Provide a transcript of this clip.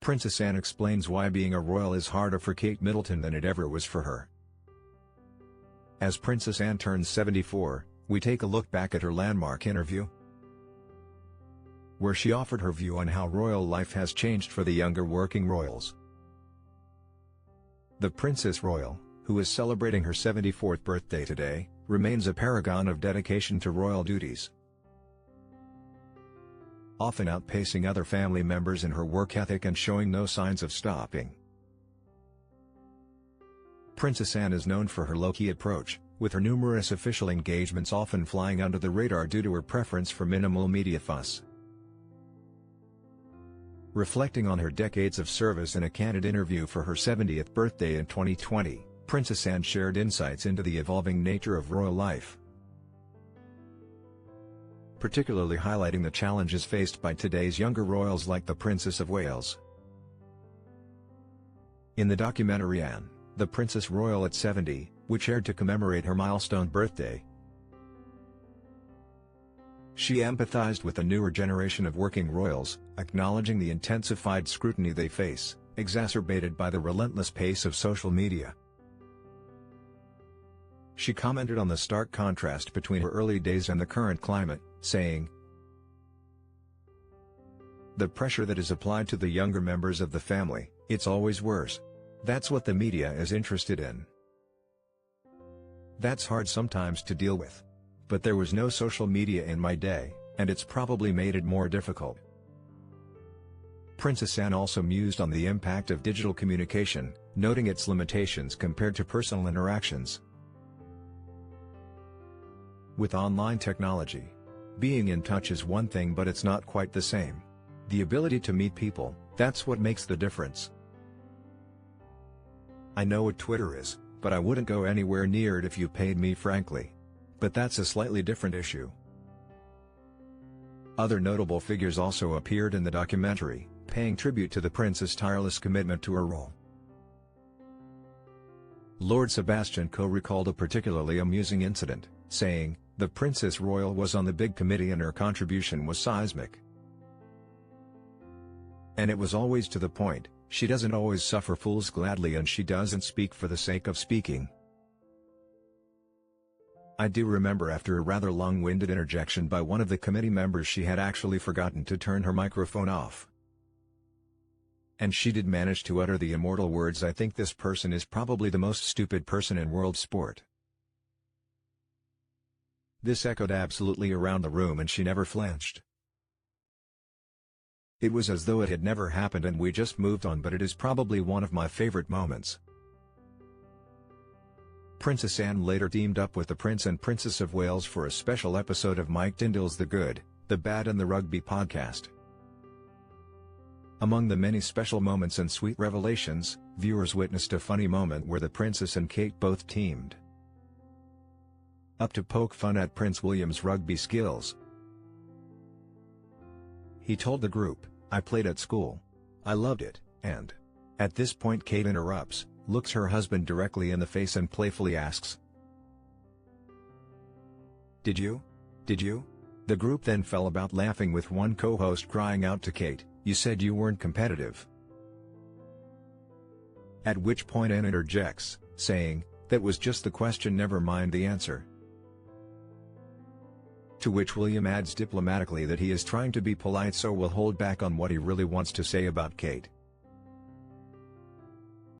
Princess Anne explains why being a royal is harder for Kate Middleton than it ever was for her. As Princess Anne turns 74, we take a look back at her landmark interview, where she offered her view on how royal life has changed for the younger working royals. The Princess Royal, who is celebrating her 74th birthday today, remains a paragon of dedication to royal duties, often outpacing other family members in her work ethic and showing no signs of stopping. Princess Anne is known for her low-key approach, with her numerous official engagements often flying under the radar due to her preference for minimal media fuss. Reflecting on her decades of service in a candid interview for her 70th birthday in 2020, Princess Anne shared insights into the evolving nature of royal life, particularly highlighting the challenges faced by today's younger royals like the Princess of Wales. In the documentary Anne, the Princess Royal at 70, which aired to commemorate her milestone birthday, she empathized with the newer generation of working royals, acknowledging the intensified scrutiny they face, exacerbated by the relentless pace of social media. She commented on the stark contrast between her early days and the current climate, saying, "The pressure that is applied to the younger members of the family, it's always worse. That's what the media is interested in. That's hard sometimes to deal with. But there was no social media in my day, and it's probably made it more difficult." Princess Anne also mused on the impact of digital communication, noting its limitations compared to personal interactions. With online technology, being in touch is one thing, but it's not quite the same. The ability to meet people, that's what makes the difference. I know what Twitter is, but I wouldn't go anywhere near it if you paid me, frankly. But that's a slightly different issue. Other notable figures also appeared in the documentary, paying tribute to the prince's tireless commitment to her role. Lord Sebastian Coe recalled a particularly amusing incident, saying, "The Princess Royal was on the big committee and her contribution was seismic. And it was always to the point. She doesn't always suffer fools gladly, and she doesn't speak for the sake of speaking." I do remember after a rather long-winded interjection by one of the committee members she had actually forgotten to turn her microphone off. And she did manage to utter the immortal words, "I think this person is probably the most stupid person in world sport." This echoed absolutely around the room and she never flinched. It was as though it had never happened and we just moved on, but it is probably one of my favorite moments. Princess Anne later teamed up with the Prince and Princess of Wales for a special episode of Mike Tindall's The Good, the Bad and the Rugby podcast. Among the many special moments and sweet revelations, viewers witnessed a funny moment where the Princess and Kate both teamed up to poke fun at Prince William's rugby skills. He told the group, "I played at school. I loved it," and at this point Kate interrupts, looks her husband directly in the face and playfully asks, Did you? The group then fell about laughing, with one co-host crying out to Kate, "You said you weren't competitive." At which point Anne interjects, saying, "That was just the question, never mind the answer." To which William adds diplomatically that he is trying to be polite, so will hold back on what he really wants to say about Kate.